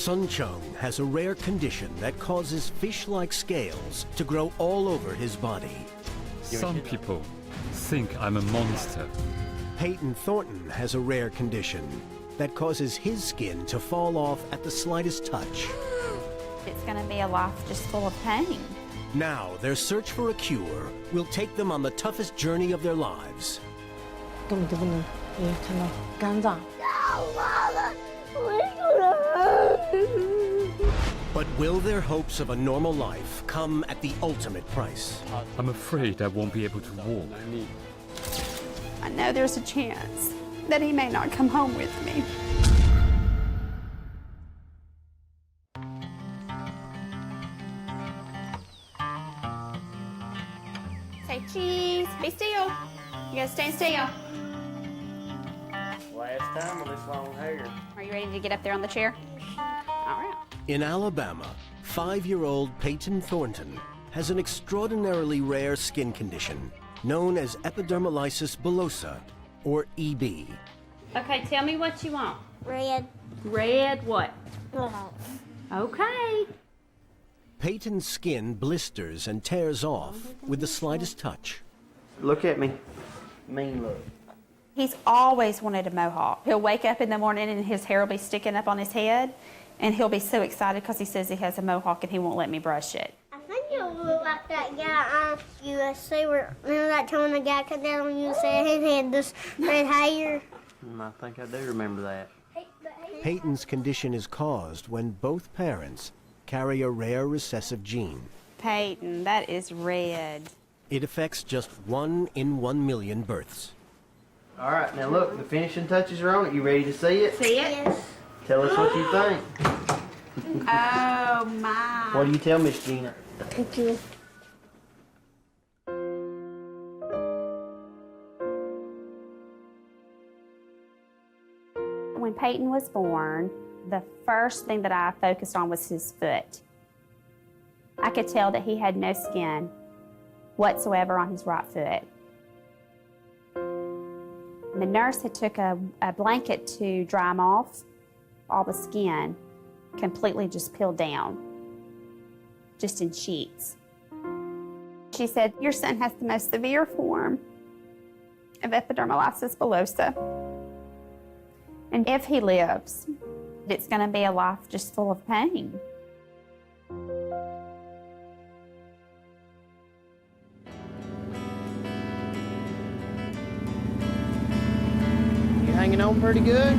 Sun Chung has a rare condition that causes fish-like scales to grow all over his body. Some people think I'm a monster. Peyton Thornton has a rare condition that causes his skin to fall off at the slightest touch. It's going to be a life just full of pain. Now, their search for a cure will take them on the toughest journey of their lives. 根本就不能看到肝脏。 But will their hopes of a normal life come at the ultimate price? I'm afraid I won't be able to walk. I know there's a chance that he may not come home with me. Say cheese. Be still. You gotta stand still. Last time with this long hair. Are you ready to get up there on the chair? All right. In Alabama, 5-year-old Peyton Thornton has an extraordinarily rare skin condition known as Epidermolysis bullosa, or EB. Okay, tell me what you want. Red. Red what? No. Okay. Peyton's skin blisters and tears off with the slightest touch. Look at me. Mean look. He's always wanted a mohawk. He'll wake up in the morning and his hair will be sticking up on his head, and he'll be so excited because he says he has a mohawk and he won't let me brush it. I think you look like that guy on USA. Remember that time when the guy cut down on USA and he had this red hair? I think I do remember that. Peyton's condition is caused when both parents carry a rare recessive gene. Peyton, that is red. It affects just 1 in 1 million births. All right, now look, the finishing touches are on it. You ready to see it? See it? Yes. Tell us what you think. Oh, my. What do you tell Miss Gina? Thank you. When Peyton was born, the first thing that I focused on was his foot. I could tell that he had no skin whatsoever on his right foot. The nurse had took a blanket to dry him off. All the skin completely just peeled down, just in sheets. She said, your son has the most severe form of epidermolysis bullosa. And if he lives, it's going to be a life just full of pain. You hanging on pretty good?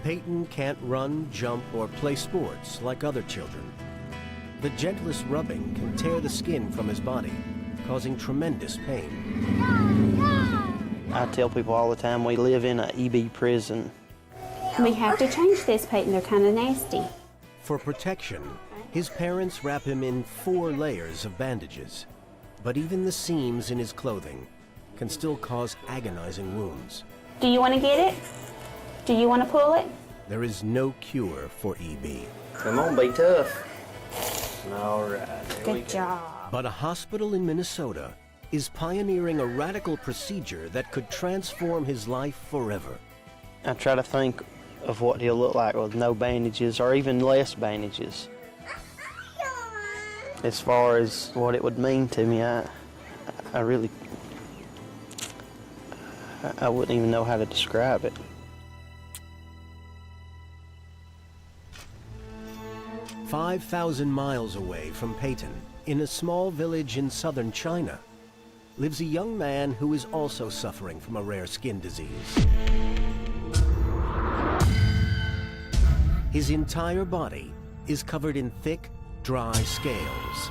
Peyton can't run, jump, or play sports like other children. The gentlest rubbing can tear the skin from his body, causing tremendous pain. I tell people all the time we live in an EB prison. We have to change this, Peyton. They're kind of nasty. For protection, his parents wrap him in 4 layers of bandages. But even the seams in his clothing can still cause agonizing wounds. Do you want to get it? Do you want to pull it? There is no cure for EB. Come on, be tough. All right. Good job. But a hospital in Minnesota is pioneering a radical procedure that could transform his life forever. I try to think of what he'll look like with no bandages or even less bandages. As far as what it would mean to me, I wouldn't even know how to describe it. "5,000 miles away from Peyton, in a small village in southern China, lives a young man who is also suffering from a rare skin disease. His entire body is covered in thick, dry scales.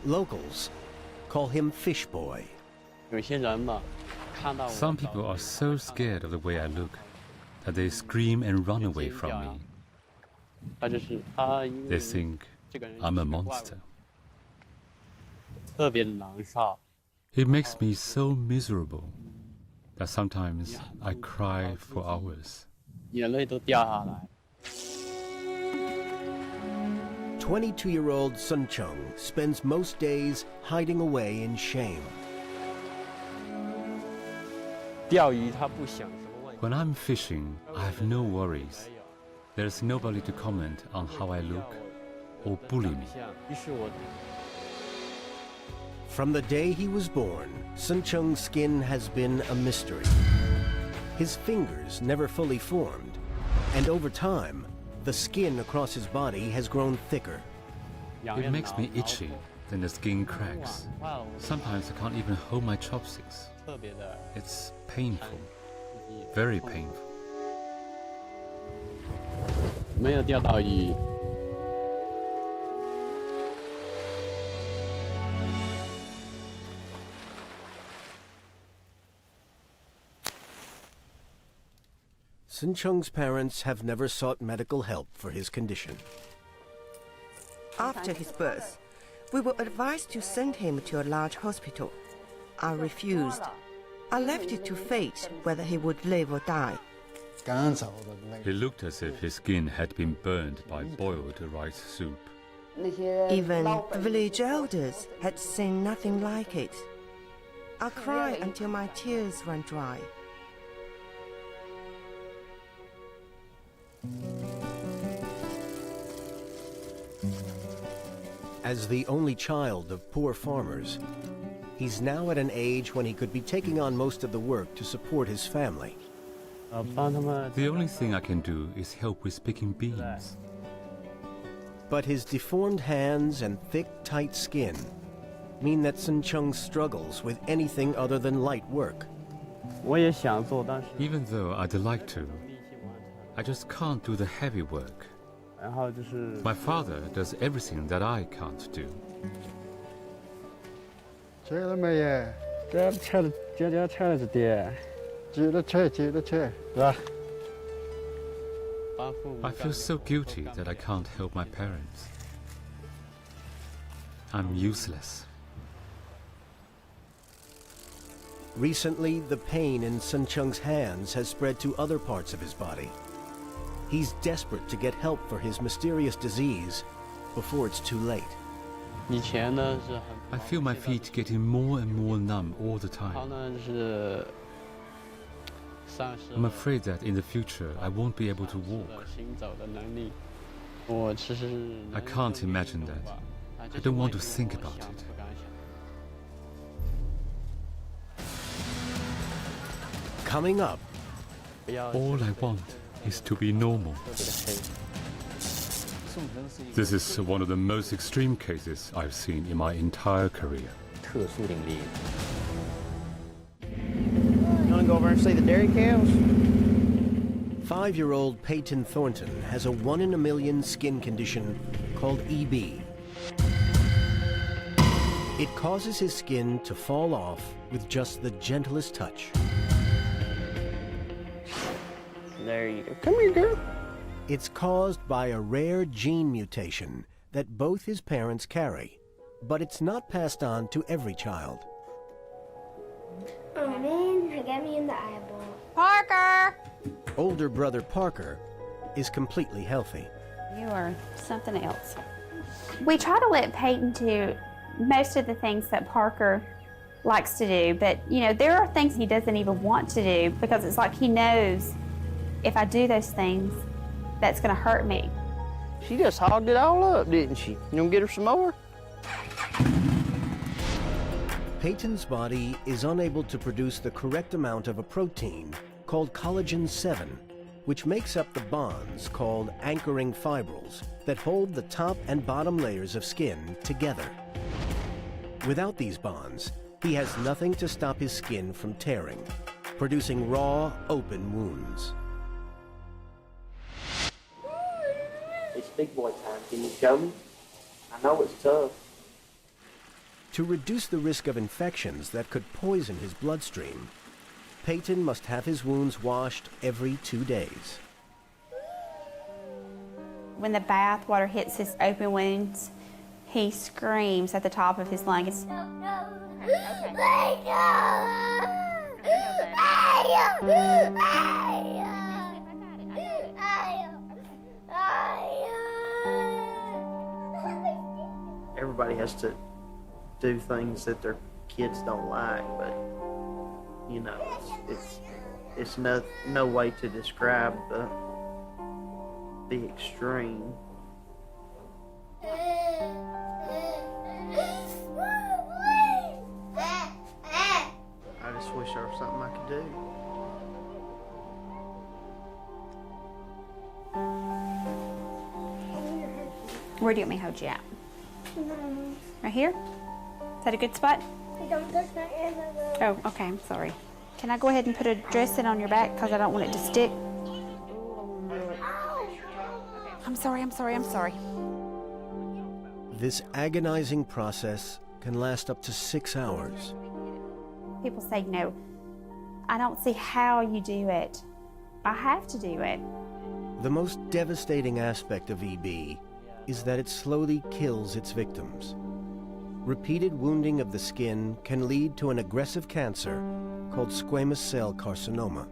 Locals call him Fish Boy. Some people are so scared of the way I look that they scream and run away from me. They think I'm a monster. It makes me so miserable that sometimes I cry for hours. 22-year-old Sun Chung spends most days hiding away in shame. When I'm fishing, I have no worries. There's nobody to comment on how I look or bully me. From the day he was born, Sun Cheng's skin has been a mystery. His fingers never fully formed, and over time, the skin across his body has grown thicker. It makes me itchy, then the skin cracks. Sometimes I can't even hold my chopsticks. It's painful, very painful. 没有钓到鱼。 Sun Cheng's parents have never sought medical help for his condition. After his birth, we were advised to send him to a large hospital. I refused. I left it to fate whether he would live or die. It looked as if his skin had been burned by boiled rice soup. Even the village elders had seen nothing like it. I cried until my tears ran dry. As the only child of poor farmers, he's now at an age when he could be taking on most of the work to support his family. The only thing I can do is help with picking beans. But his deformed hands and thick, tight skin mean that Sun Cheng struggles with anything other than light work. 我也想做，但是 Even though I'd like to, I just can't do the heavy work. 然后就是 My father does everything that I can't do. 吃了没呀？这吃了，这吃了是的，接着吃，接着吃，是吧？ I feel so guilty that I can't help my parents. I'm useless. Recently, the pain in Sun Cheng's hands has spread to other parts of his body. He's desperate to get help for his mysterious disease before it's too late. 以前呢是很 I feel my feet getting more and more numb all the 他 time. 呢是丧失 I'm afraid that in the future I won't be able to 了 walk. 行走的能力。我其实 I can't imagine that. I don't want to think about it. Coming up, All I want is to be normal. This is one of the most extreme cases I've seen in my entire career. 特殊领力。 You want to go over and see the dairy cows? 5-year-old Peyton Thornton has a 1 in a million skin condition called EB. It causes his skin to fall off with just the gentlest touch. There you go. Come here, girl. It's caused by a rare gene mutation that both his parents carry, but it's not passed on to every child. Oh man, he got me in the eyeball. Parker! Older brother Parker is completely healthy. You are something else. We try to let Peyton do most of the things that Parker likes to do, but you know, there are things he doesn't even want to do because it's like he knows if I do those things, that's gonna hurt me. She just hogged it all up, didn't she? You gonna get her some more? Peyton's body is unable to produce the correct amount of a protein called collagen 7, which makes up the bonds called anchoring fibrils that hold the top and bottom layers of skin together. Without these bonds, he has nothing to stop his skin from tearing, producing raw, open wounds. It's big boy time. Can you show me? I know it's tough. To reduce the risk of infections that could poison his bloodstream, Peyton must have his wounds washed every 2 days. When the bath water hits his open wounds, he screams at the top of his lungs. Everybody has to do things that their kids don't like, but you know, it's it's no way to describe the extreme. I just wish there was something I could do. Where do you want me to hold you at? Right here? Is that a good spot? Oh, okay, I'm sorry. Can I go ahead and put a dressing on your back because I don't want it to stick? I'm sorry. This agonizing process can last up to 6 hours. People say, no, I don't see how you do it. I have to do it. The most devastating aspect of EB is that it slowly kills its victims. Repeated wounding of the skin can lead to an aggressive cancer called squamous cell carcinoma.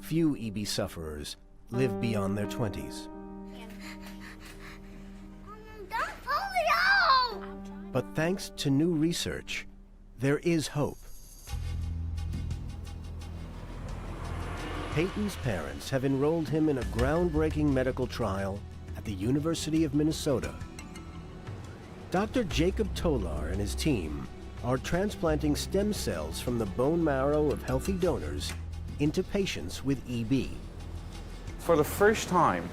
Few EB sufferers live beyond their 20s. Don't pull me out! But thanks to new research, there is hope. Peyton's parents have enrolled him in a groundbreaking medical trial at the University of Minnesota. Dr. Jacob Tolar and his team are transplanting stem cells from the bone marrow of healthy donors into patients with EB. For the first time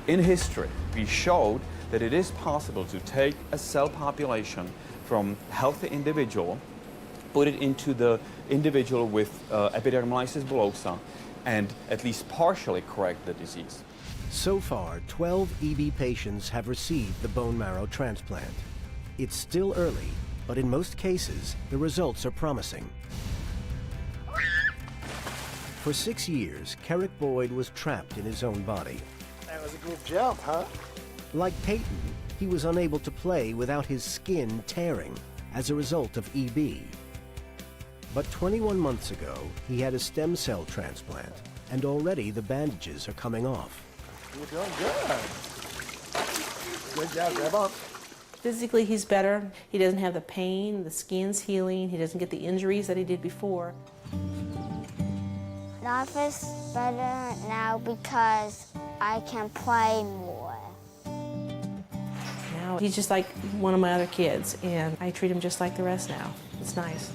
in history, we showed that it is possible to take a cell population from a healthy individual, put it into the individual with Epidermolysis bullosa, and at least partially correct the disease. So far, 12 EB patients have received the bone marrow transplant. It's still early, but in most cases, the results are promising. For 6 years, Kerrick Boyd was trapped in his own body. That was a good jump, huh? Like Peyton, he was unable to play without his skin tearing as a result of EB. But 21 months ago, he had a stem cell transplant, and already the bandages are coming off. You're doing good. Good job, Grandma. Physically, he's better. He doesn't have the pain, the skin's healing, he doesn't get the injuries that he did before. Life is better now because I can play more. Now he's just like one of my other kids, and I treat him just like the rest now. It's nice.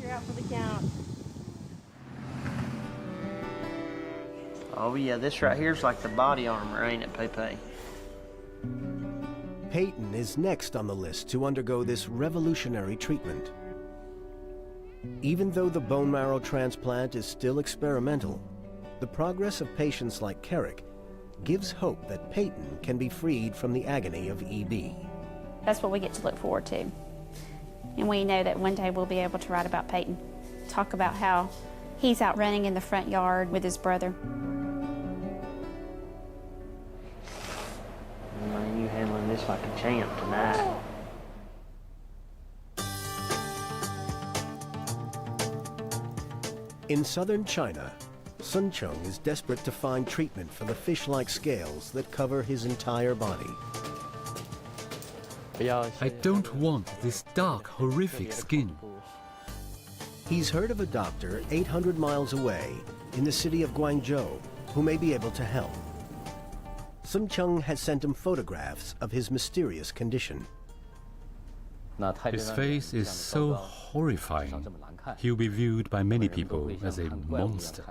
You're out for the count. Oh yeah, this right here is like the body armor, ain't it, Pepe? Peyton is next on the list to undergo this revolutionary treatment. Even though the bone marrow transplant is still experimental, the progress of patients like Kerrick gives hope that Peyton can be freed from the agony of EB. That's what we get to look forward to. And we know that one day we'll be able to write about Peyton, talk about how he's out running in the front yard with his brother. Man, you handling this like a champ tonight. In southern China, Sun Chung is desperate to find treatment for the fish-like scales that cover his entire body. I don't want this dark, horrific skin. He's heard of a doctor 800 miles away in the city of Guangzhou who may be able to help. Sun Chung has sent him photographs of his mysterious condition. His face is so horrifying. He'll be viewed by many people as a monster.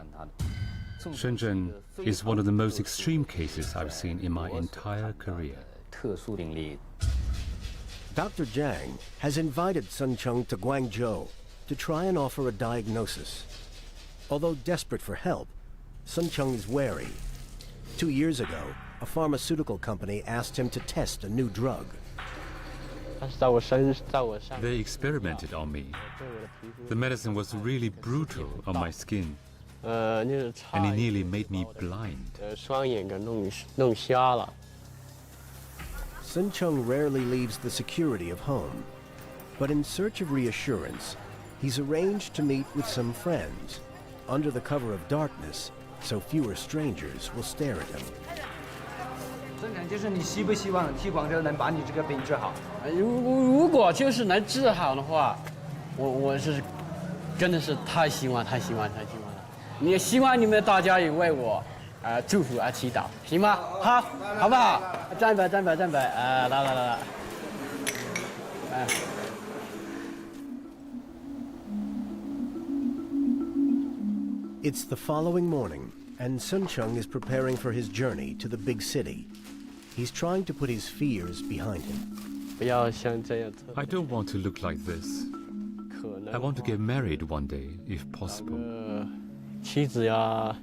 Shenzhen is one of the most extreme cases I've seen in my entire career. Dr. Zhang has invited Sun Chung to Guangzhou to try and offer a diagnosis. Although desperate for help, Sun Chung is wary. 2 years ago, a pharmaceutical company asked him to test a new drug. They experimented on me. The medicine was really brutal on my skin, and it nearly made me blind. Sun Chung rarely leaves the security of home, but in search of reassurance, he's arranged to meet with some friends under the cover of darkness, so fewer strangers will stare at him. 生产就是你希不希望替广州能把你这个病治好？如果就是能治好的话，我是真的是太希望了！也希望你们大家也为我祝福祈祷，行吗？好不好？站摆，来。It's the following morning, and Sun Chung is preparing for his journey to the big city. He's trying to put his fears behind him. 不要像这样。 I don't want to look like this. I want to get married one day, if possible. 妻子呀。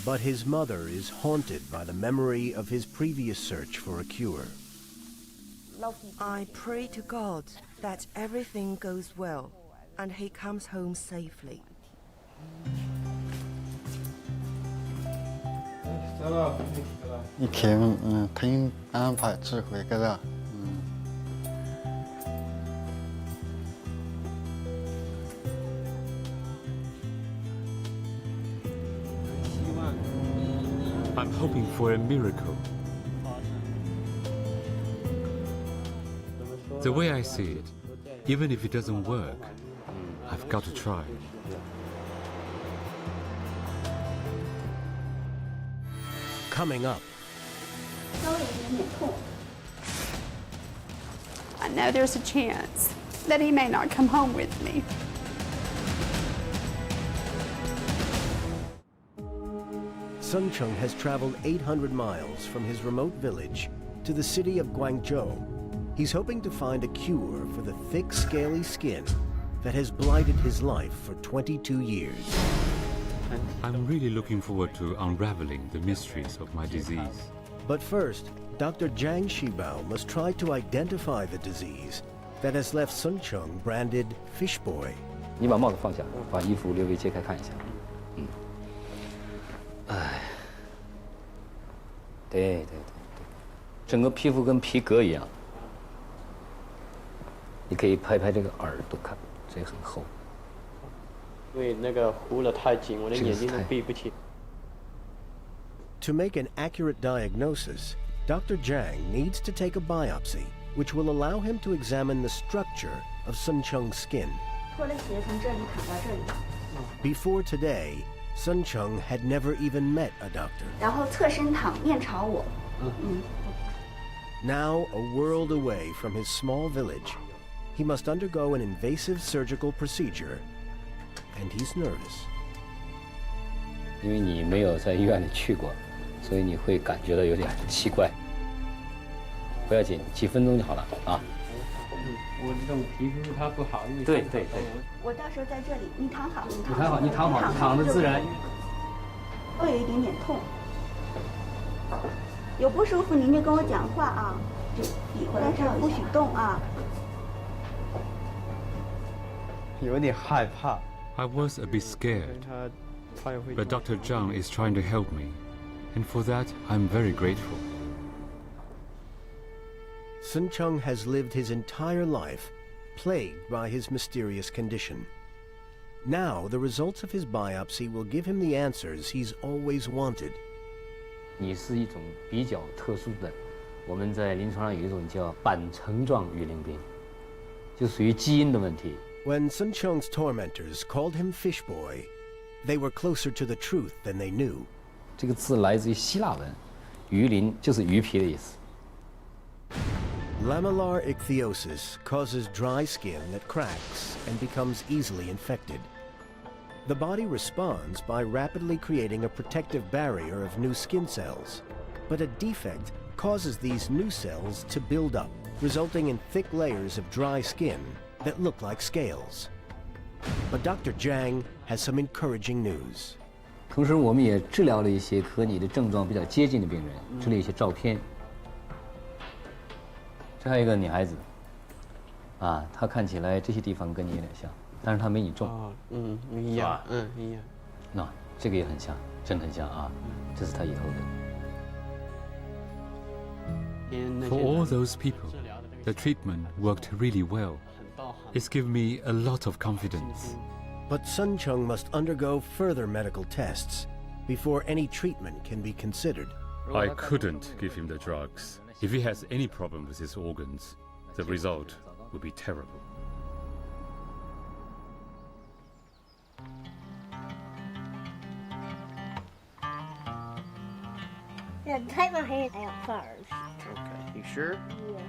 But his mother is haunted by the memory of his previous search for a cure. I pray to God that everything goes well and he comes home safely. 一天听安排智慧个的。 I'm hoping for a miracle. The way I see it, even if it doesn't work, I've got to try. Coming up. I know there's a chance that he may not come home with me. Sun Chung has traveled 800 miles from his remote village to the city of Guangzhou. He's hoping to find a cure for the thick, scaly skin that has blighted his life for 22 years. I'm really looking forward to unraveling the mysteries of my disease. But first, Dr. Zhang Shibao must try to identify the disease that has left Sun Chung branded Fish Boy. 你把帽子放下，把衣服略微揭开看一下。对，整个皮肤跟皮革一样。你可以拍拍这个耳朵看，这很厚。因为那个糊得太紧，我的眼睛都闭不起。To make an accurate diagnosis, Dr. Zhang needs to take a biopsy, which will allow him to examine the structure of Sun Chung's skin. Before today, Sun Chung had never even met a doctor. Now, a world away from his small village, he must undergo an invasive surgical procedure, and he's nervous. 因为你没有在医院里去过，所以你会感觉到有点奇怪。不要紧，几分钟就好了啊。我这种皮肤它不好，因为对。我到时候在这里，你躺好，你躺好，躺得自然。会有一点点痛，有不舒服您就跟我讲话啊，但是不许动啊。有点害怕。 I was a bit scared, but Dr. Zhang is trying to help me, and for that I'm very grateful. Sun Chung has lived his entire life plagued by his mysterious condition. Now, the results of his biopsy will give him the answers he's always wanted. 你是一种比较特殊的，我们在临床上有一种叫板层状鱼鳞病，就属于基因的问题。 When Sun Chung's tormentors called him Fish Boy, they were closer to the truth than they knew. 这个字来自于希腊文，鱼鳞就是鱼皮的意思。 Lamellar ichthyosis causes dry skin that cracks and becomes easily infected. The body responds by rapidly creating a protective barrier of new skin cells. But a defect causes these new cells to build up, resulting in thick layers of dry skin that look like scales. But Dr. Zhang has some encouraging news. 同时，我们也治疗了一些和你的症状比较接近的病人，治了一些照片。这还有一个女孩子，啊，她看起来这些地方跟你有点像，但是她没你重。一样，一样。那这个也很像，真的很像啊，这是她以后的。 For all those people, the treatment worked really well. It's given me a lot of confidence. But Sun Chung must undergo further medical tests before any treatment can be considered. I couldn't give him the drugs. If he has any problem with his organs, the result would be terrible. Yeah, take my hand out first. Okay, you sure? Yeah.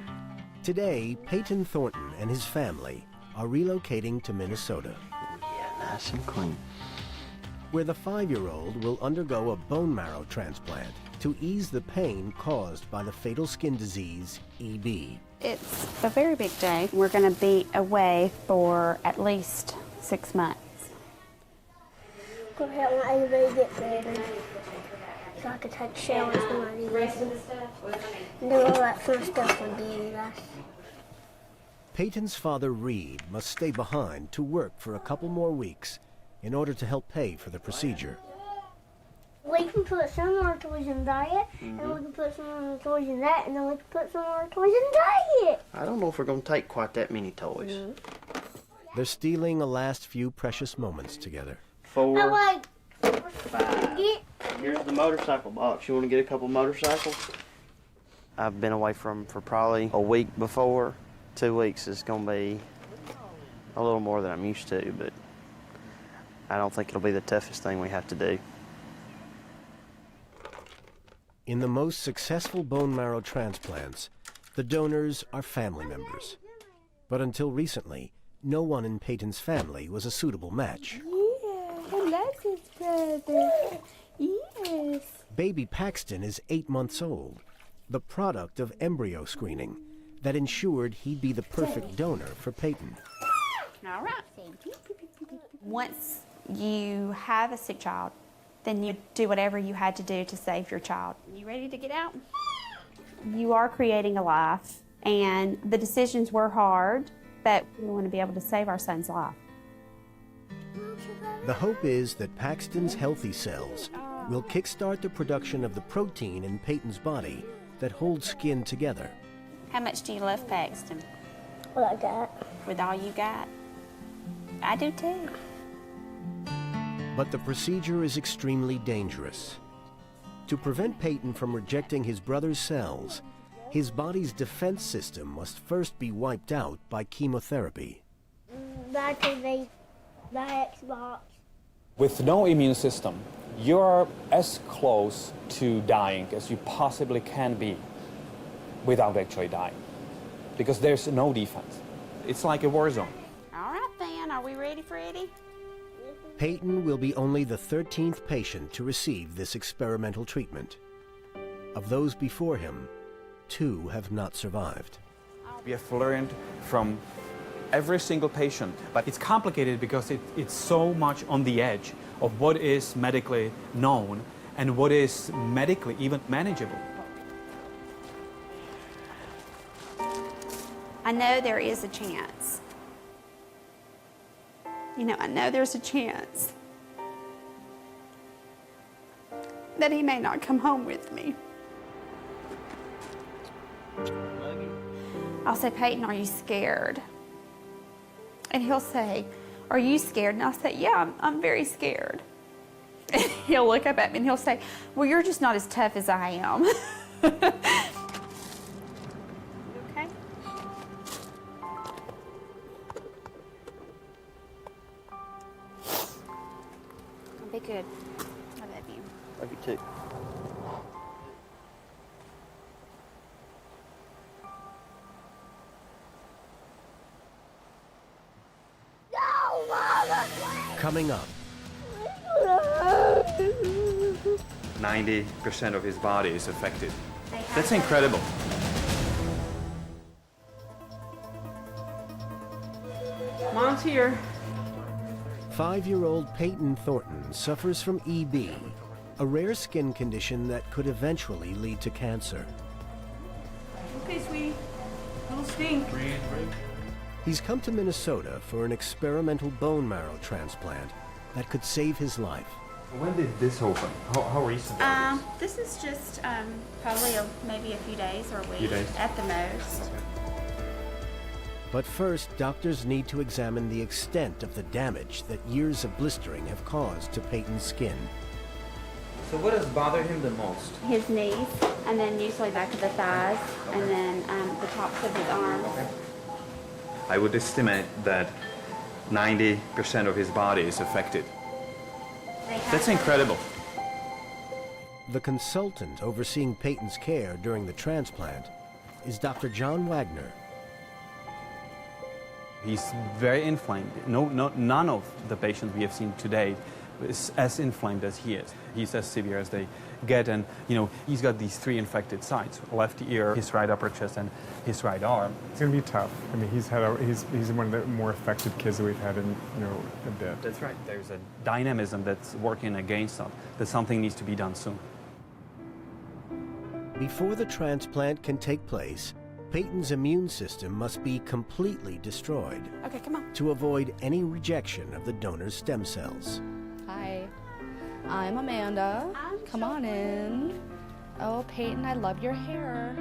Today, Peyton Thornton and his family are relocating to Minnesota, Yeah, nice and clean. where the 5-year-old will undergo a bone marrow transplant to ease the pain caused by the fatal skin disease, EB. It's a very big day. We're going to be away for at least 6 months. Gonna help my baby get better. So I can take showers when I do this. And do all that fun stuff with you guys. Peyton's father, Reed, must stay behind to work for a couple more weeks in order to help pay for the procedure. We can put some more toys in diet, and we can put some more toys in that, and then we can put some more toys in diet. I don't know if we're going to take quite that many toys. They're stealing a last few precious moments together. 4, I like 5. Here's the motorcycle box. You want to get a couple motorcycles? I've been away for probably a week before. 2 weeks is going to be a little more than I'm used to, but I don't think it'll be the toughest thing we have to do. In the most successful bone marrow transplants, the donors are family members. But until recently, no one in Peyton's family was a suitable match. I love his brother. Yes. Baby Paxton is 8 months old, the product of embryo screening that ensured he'd be the perfect donor for Peyton. All right. Once you have a sick child, then you do whatever you had to do to save your child. You ready to get out? You are creating a life, and the decisions were hard, but we want to be able to save our son's life. The hope is that Paxton's healthy cells will kickstart the production of the protein in Peyton's body that holds skin together. How much do you love Paxton? Like that. With all you got? I do too. But the procedure is extremely dangerous. To prevent Peyton from rejecting his brother's cells, his body's defense system must first be wiped out by chemotherapy. Bye TV, bye Xbox. With no immune system, you're as close to dying as you possibly can be without actually dying, because there's no defense. It's like a war zone. All right then, are we ready, Freddie? Peyton will be only the 13th patient to receive this experimental treatment. Of those before him, 2 have not survived. We have learned from every single patient, but it's complicated because it's so much on the edge of what is medically known and what is medically even manageable. I know there is a chance. You know, I know there's a chance that he may not come home with me. I'll say, Peyton, are you scared? And he'll say, are you scared? And I'll say, yeah, I'm very scared. And he'll look up at me and he'll say, well, you're just not as tough as I am. Okay? I'll be good. I love you. Love you too. Coming up, 90% of his body is affected. That's incredible. Mom's here. 5-year-old Peyton Thornton suffers from EB, a rare skin condition that could eventually lead to cancer. Okay, sweetie. Don't stink. He's come to Minnesota for an experimental bone marrow transplant that could save his life. When did this open? How recent was This is just probably maybe a few days or a week Few days. at the most. But first, doctors need to examine the extent of the damage that years of blistering have caused to Peyton's skin. So what has bothered him the most? His knees, and then usually back of the thighs, and then the tops of his arms. I would estimate that 90% of his body is affected. That's incredible. The consultant overseeing Peyton's care during the transplant is Dr. John Wagner. He's very inflamed. None of the patients we have seen today is as inflamed as he is. He's as severe as they get, and he's got these 3 infected sites: left ear, his right upper chest, and his right arm. It's going to be tough. I mean, he's one of the more affected kids that we've had in a bit. That's right. There's a dynamism that's working against us. That something needs to be done soon. Before the transplant can take place, Peyton's immune system must be completely destroyed. Okay, come on. To avoid any rejection of the donor's stem cells. Hi, I'm Amanda. Come on in. Oh, Peyton, I love your hair.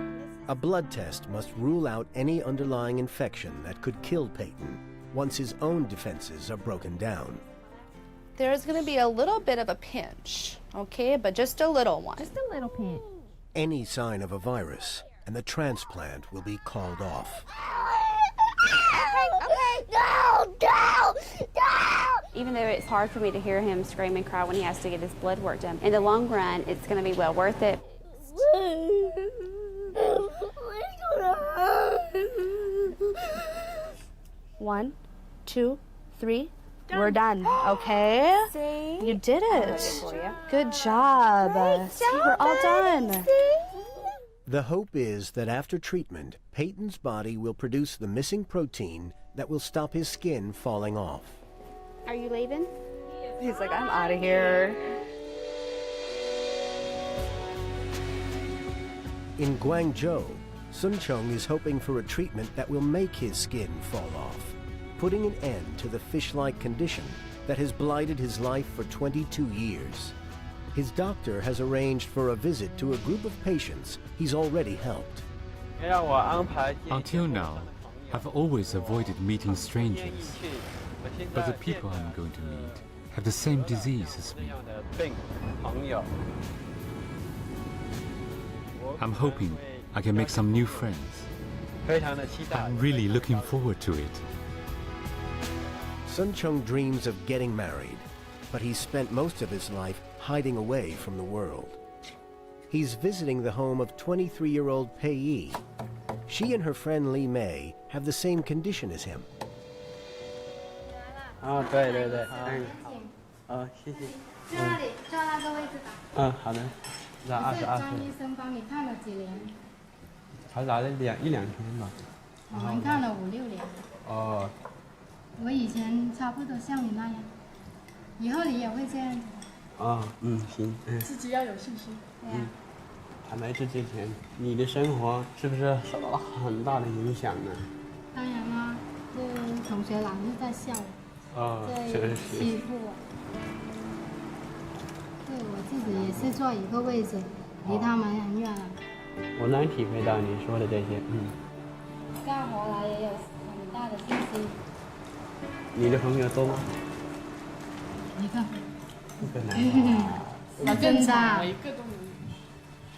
A blood test must rule out any underlying infection that could kill Peyton once his own defenses are broken down. There's gonna be a little bit of a pinch, okay? But just a little one. Just a little pinch. Any sign of a virus, and the transplant will be called off. Even though it's hard for me to hear him scream and cry when he has to get his blood work done, in the long run, it's going to be well worth it. 1, 2, 3. We're done, okay? See? You did it. Good job. See, we're all done. The hope is that after treatment, Peyton's body will produce the missing protein that will stop his skin falling off. Are you leaving? He's like, I'm out of here. In Guangzhou, Sun Chung is hoping for a treatment that will make his skin fall off, putting an end to the fish-like condition that has blighted his life for 22 years. His doctor has arranged for a visit to a group of patients he's already helped. Until now, I've always avoided meeting strangers. But the people I'm going to meet have the same disease as me. I'm hoping I can make some new friends. I'm really looking forward to it. Sun Chung dreams of getting married, but he's spent most of his life hiding away from the world. He's visiting the home of 23-year-old Pei Yi. She and her friend Li Mei have the same condition as him. 啊，对对对，谢谢。在那里，照那个位置打。好的。那22岁。张医生帮你看了几年？才来了1-2天吧。我们看了5-6年。哦。我以前差不多像你那样，以后你也会这样子。行。自己要有信心。对呀。还没这之前，你的生活是不是受到了很大的影响呢？当然啦，这同学老是在笑我，在欺负我。对我自己也是坐一个位置，离他们很远了。我能体会到你说的这些，干活来也有很大的信心。你的朋友多吗？一个。一个男的。真的。我一个都没有。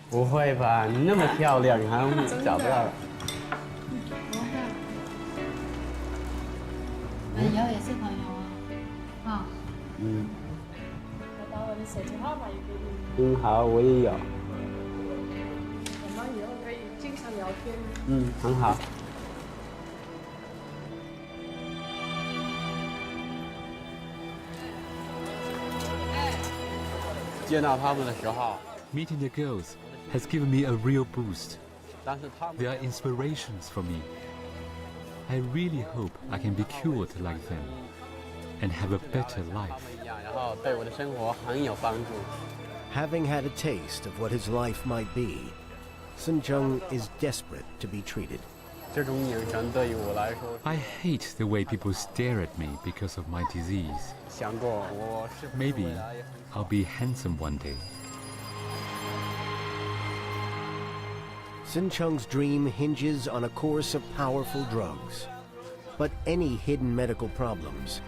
不会吧？你那么漂亮，还找不到？以后也是朋友啊。我把我的手机号码也给你。好，我也有。我们以后可以经常聊天。很好。见到他们的时候 Meeting the girls has given me a real boost. They are inspirations for me. I really hope I can be cured like them and have a better life. Having had a taste of what his life might be, Sun Chung is desperate to be treated. I hate the way people stare at me because of my disease. Maybe I'll be handsome one day. Sun Chung's dream hinges on a course of powerful drugs, but any hidden medical problems,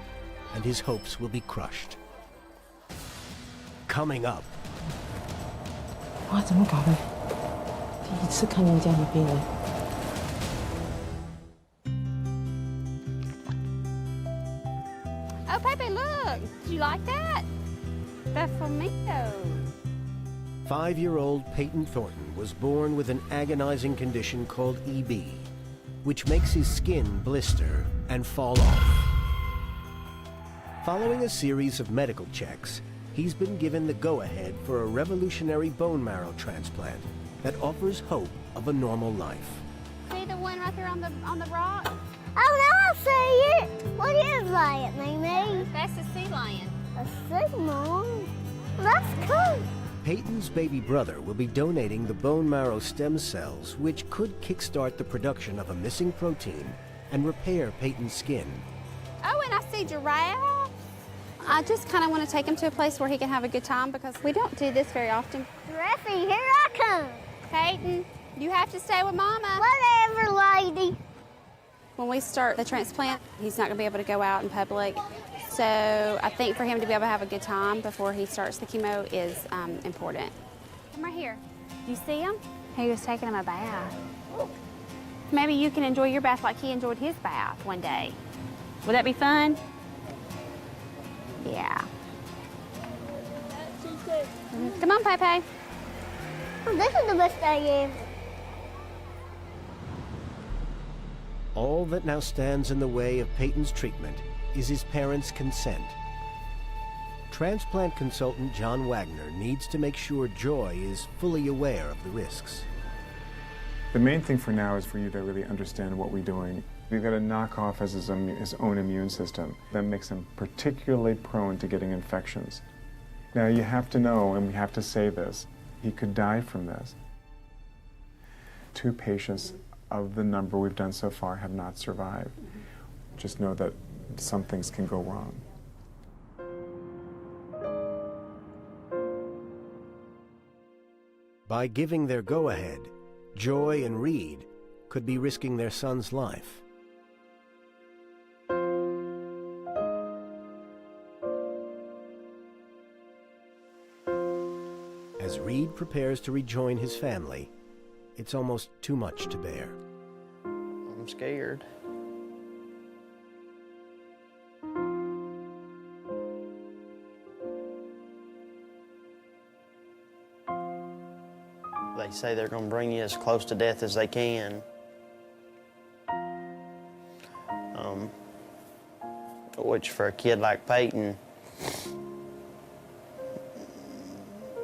and his hopes will be crushed. Coming up. 哇，怎么搞的？第一次看见这样的病人。Oh, Pepe, look! Do you like that? The flamingo. 5-year-old Peyton Thornton was born with an agonizing condition called EB, which makes his skin blister and fall off. Following a series of medical checks, he's been given the go-ahead for a revolutionary bone marrow transplant that offers hope of a normal life. See the one right there on the rock? Oh, now I see it. What is that, Mimi? That's a sea lion. A signal? That's cool. Peyton's baby brother will be donating the bone marrow stem cells, which could kickstart the production of a missing protein and repair Peyton's skin. Oh, and I see giraffes. I just kind of want to take him to a place where he can have a good time because we don't do this very often. Giraffe, here I come. Peyton, you have to stay with Mama. Whatever, lady. When we start the transplant, he's not going to be able to go out in public. So I think for him to be able to have a good time before he starts the chemo is important. Come right here. Do you see him? He was taking him a bath. Maybe you can enjoy your bath like he enjoyed his bath one day. Would that be fun? Yeah. Come on, Pepe. Oh, this is the best day ever. All that now stands in the way of Peyton's treatment is his parents' consent. Transplant consultant John Wagner needs to make sure Joy is fully aware of the risks. The main thing for now is for you to really understand what we're doing. We've got to knock off his own immune system. That makes him particularly prone to getting infections. Now you have to know, and we have to say this, he could die from this. 2 patients of the number we've done so far have not survived. Just know that some things can go wrong. By giving their go-ahead, Joy and Reed could be risking their son's life. As Reed prepares to rejoin his family, it's almost too much to bear. I'm scared. They say they're going to bring you as close to death as they can. Which for a kid like Peyton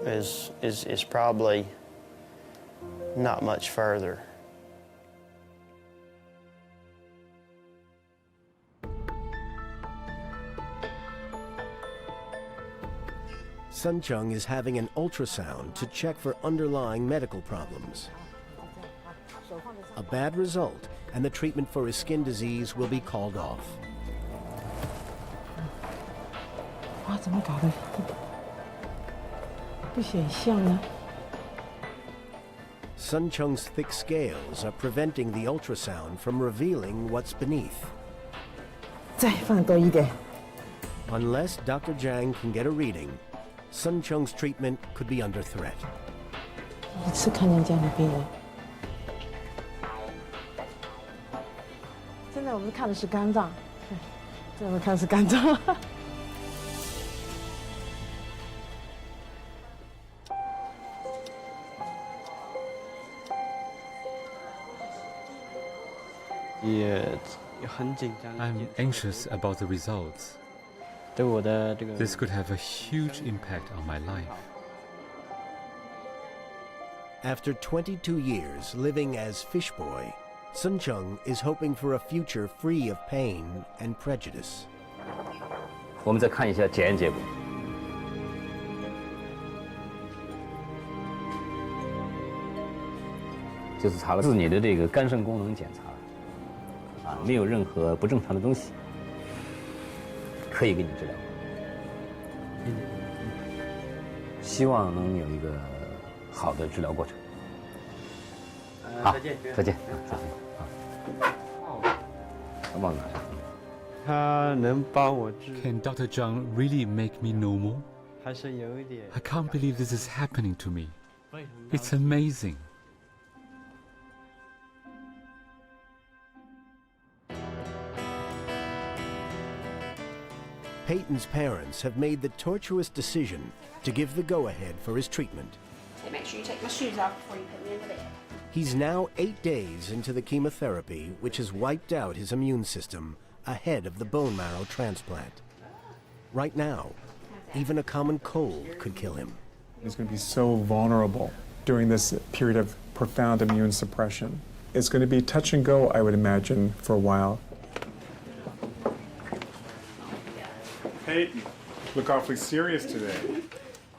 is probably not much further. Sun Chung is having an ultrasound to check for underlying medical problems. A bad result, and the treatment for his skin disease will be called off. 哇，怎么搞的？不显像呢？ Sun Chung's thick scales are preventing the ultrasound from revealing what's beneath. 再放多一点。 Unless Dr. Zhang can get a reading, Sun Chung's treatment could be under threat. 第一次看见这样的病人。现在我们看的是肝脏，这我们看的是肝脏。I'm anxious about the results. This could have a huge impact on my life. After 22 years living as Fish Boy, Sun Chung is hoping for a future free of pain and prejudice. 我们再看一下检验结果。就是查了你的这个肝肾功能检查，没有任何不正常的东西，可以给你治疗。希望能有一个好的治疗过程。好，再见，再见，再见。忘了拿上。他能帮我治。 Can Dr. Zhang really make me normal? 还是有一点。 I can't believe this is happening to me. It's amazing. Peyton's parents have made the tortuous decision to give the go-ahead for his treatment. So make sure you take my shoes off before you put me in the bed. He's now 8 days into the chemotherapy, which has wiped out his immune system ahead of the bone marrow transplant. Right now, even a common cold could kill him. He's going to be so vulnerable during this period of profound immune suppression. It's going to be touch and go, I would imagine, for a while. Peyton, look awfully serious today.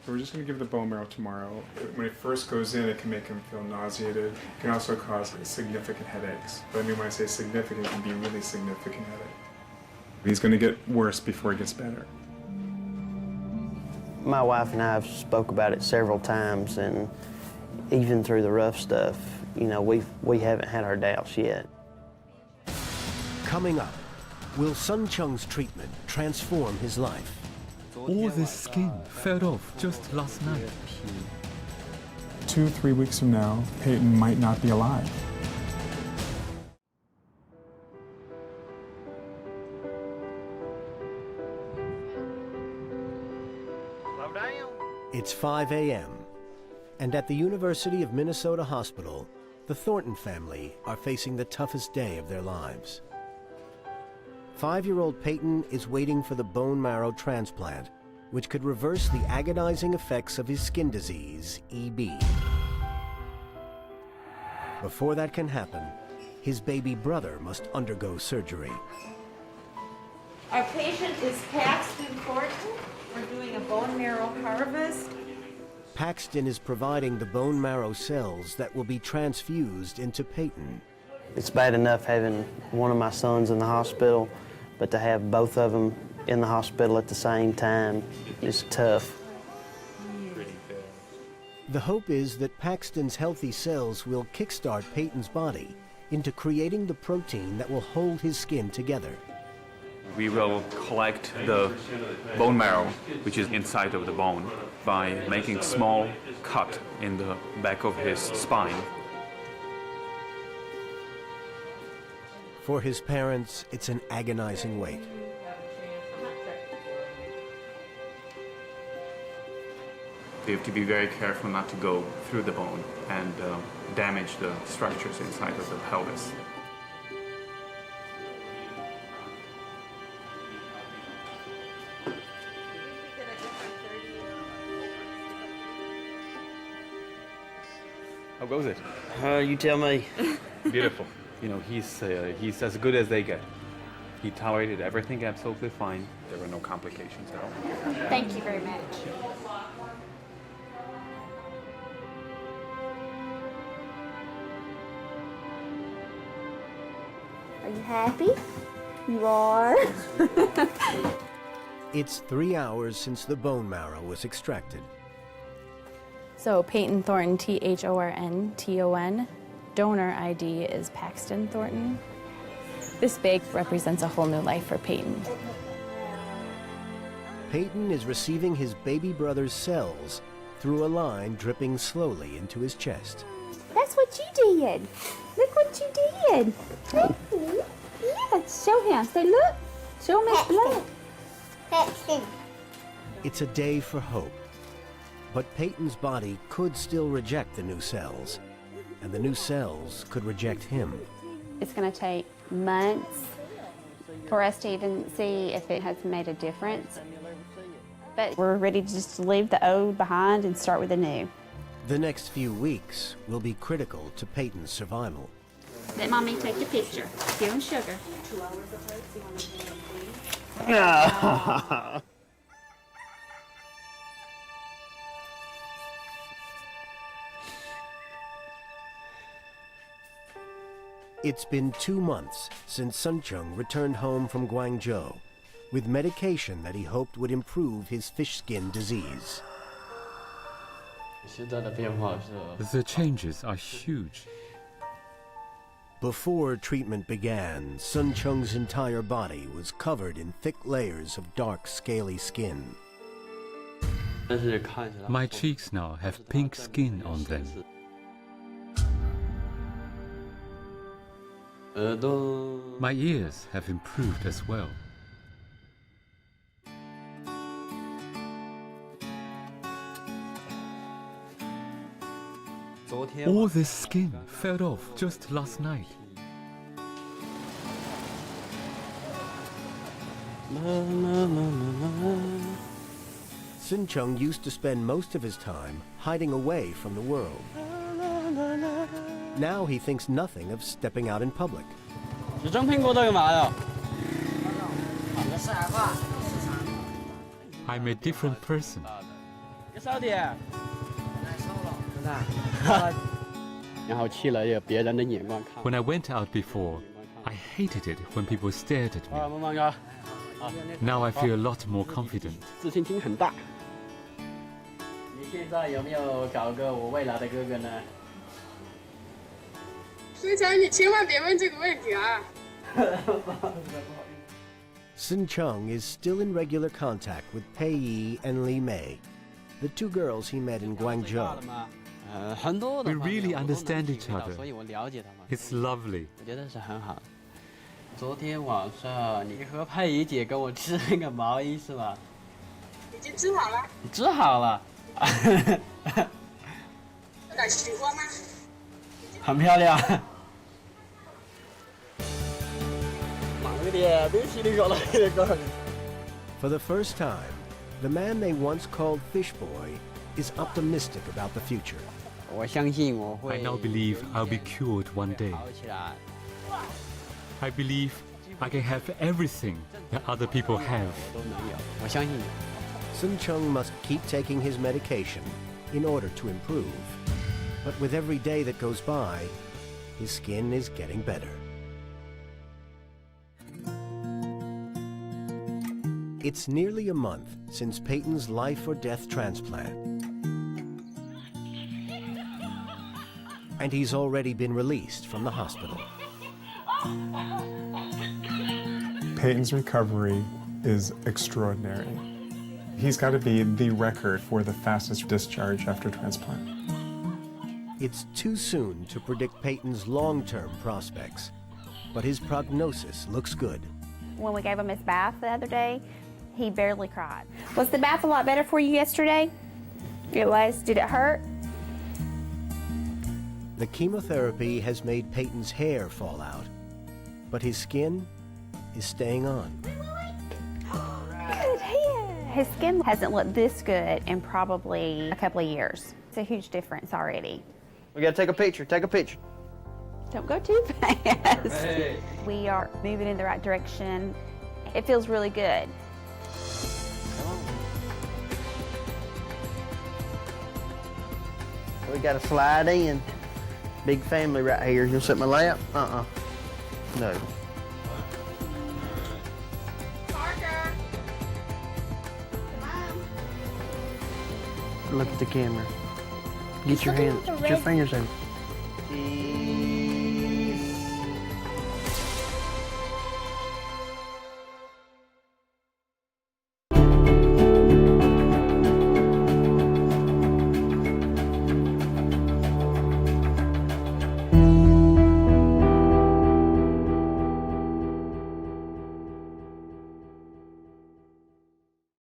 So we're just going to give the bone marrow tomorrow. When it first goes in, it can make him feel nauseated. It can also cause significant headaches. But I mean, when I say significant, it can be really significant headache. He's going to get worse before it gets better. My wife and I have spoke about it several times, and even through the rough stuff, you know, we haven't had our doubts yet. Coming up, will Sun Chung's treatment transform his life? All this skin fell off just last night. 2-3 weeks from now, Peyton might not be alive. It's 5 a.m., and at the University of Minnesota Hospital, the Thornton family are facing the toughest day of their lives. 5-year-old Peyton is waiting for the bone marrow transplant, which could reverse the agonizing effects of his skin disease, EB. Before that can happen, his baby brother must undergo surgery. Our patient is Paxton Thornton. We're doing a bone marrow harvest. Paxton is providing the bone marrow cells that will be transfused into Peyton. It's bad enough having one of my sons in the hospital, but to have both of them in the hospital at the same time is tough. The hope is that Paxton's healthy cells will kickstart Peyton's body into creating the protein that will hold his skin together. We will collect the bone marrow, which is inside of the bone, by making small cut in the back of his spine. For his parents, it's an agonizing wait. You have to be very careful not to go through the bone and damage the structures inside of the pelvis. How goes it? You tell me. Beautiful. You know, he's as good as they get. He tolerated everything absolutely fine. There were no complications at all. Thank you very much. Are you happy? You are? It's 3 hours since the bone marrow was extracted. So Peyton Thornton, Thornton. Donor ID is Paxton Thornton. This bag represents a whole new life for Peyton. Peyton is receiving his baby brother's cells through a line dripping slowly into his chest. That's what you did. Look what you did. Yeah, show him. Say, look. Show him his blood. Paxton. It's a day for hope. But Peyton's body could still reject the new cells, and the new cells could reject him. It's going to take months for us to even see if it has made a difference. But we're ready to just leave the old behind and start with the new. The next few weeks will be critical to Peyton's survival. Let Mommy take the picture. Give him sugar. It's been 2 months since Sun Chung returned home from Guangzhou with medication that he hoped would improve his fish skin disease. The changes are huge. Before treatment began, Sun Chung's entire body was covered in thick layers of dark, scaly skin. My cheeks now have pink skin on them. My ears have improved as well. All this skin fell off just last night. Sun Chung used to spend most of his time hiding away from the world. Now he thinks nothing of stepping out in public. I'm a different person. When I went out before, I hated it when people stared at me. Now I feel a lot more confident. 你现在有没有找个我未来的哥哥呢？孙强，你千万别问这个问题啊！ Sun Chung is still in regular contact with Pei Yi and Li Mei, the two girls he met in Guangzhou. We really understand each other. It's lovely. 我觉得是很好。昨天晚上你和佩仪姐跟我织那个毛衣是吧？已经织好了。你织好了。喜欢吗？很漂亮。忙一点，别稀里呱啦的干。 For the first time, the man they once called Fish Boy is optimistic about the future. 我相信我会。 I now believe I'll be cured one day. I believe I can have everything that other people have. 我相信你。 Sun Chung must keep taking his medication in order to improve. But with every day that goes by, his skin is getting better. It's nearly a month since Peyton's life or death transplant. And he's already been released from the hospital. Peyton's recovery is extraordinary. He's got to be the record for the fastest discharge after transplant. It's too soon to predict Peyton's long-term prospects, but his prognosis looks good. When we gave him his bath the other day, he barely cried. Was the bath a lot better for you yesterday? It was. Did it hurt? The chemotherapy has made Peyton's hair fall out, but his skin is staying on. Good hair. His skin hasn't looked this good in probably a couple of years. It's a huge difference already. We gotta take a picture. Take a picture. Don't go too fast. Hey. We are moving in the right direction. It feels really good. We gotta slide in. Big family right here. You'll sit in my lap? No. Parker. Look at the camera. Get your hands, get your fingers in.